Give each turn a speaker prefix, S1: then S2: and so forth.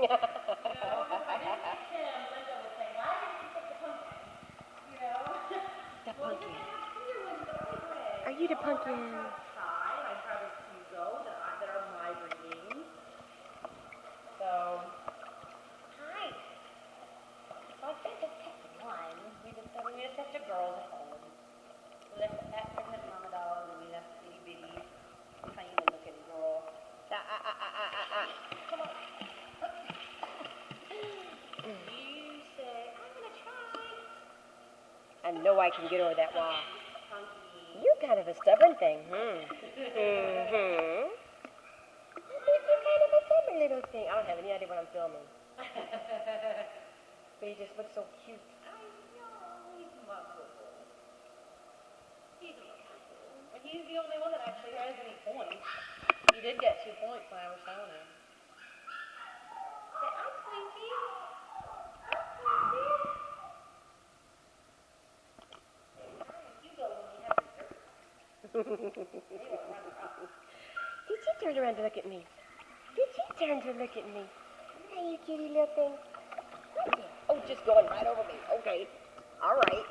S1: if I didn't pick him, Linda would say, why didn't you pick the pumpkin? You know?
S2: The
S1: Well,
S2: pumpkin.
S1: because I have clear ones anyway.
S2: Are you the pumpkin?
S1: I have Ty, I have a Hugo that are my breeding. So, hi. So I said just pick one. We decided we just left the girls at home. We left that pregnant mama dog and we left the itty bitty, tiny looking girl. Come on. You say, I'm gonna try.
S2: I know I can get over that wall.
S1: Funky.
S2: You're kind of a stubborn thing. Mm-hmm. You're kind of a stubborn little thing. I don't have any idea what I'm filming. But he just looks so cute.
S1: I know, he's lovable. He's lovable. And he's the only one that actually has any points. He did get 2 points when I was showing him. Say, I'm Twinkie. I'm Twinkie. You go when you have dessert. They will run around.
S2: Did she turn around to look at me? Did she turn to look at me? Hey, you cutie little thing. Oh, just going right over me. Okay. All right.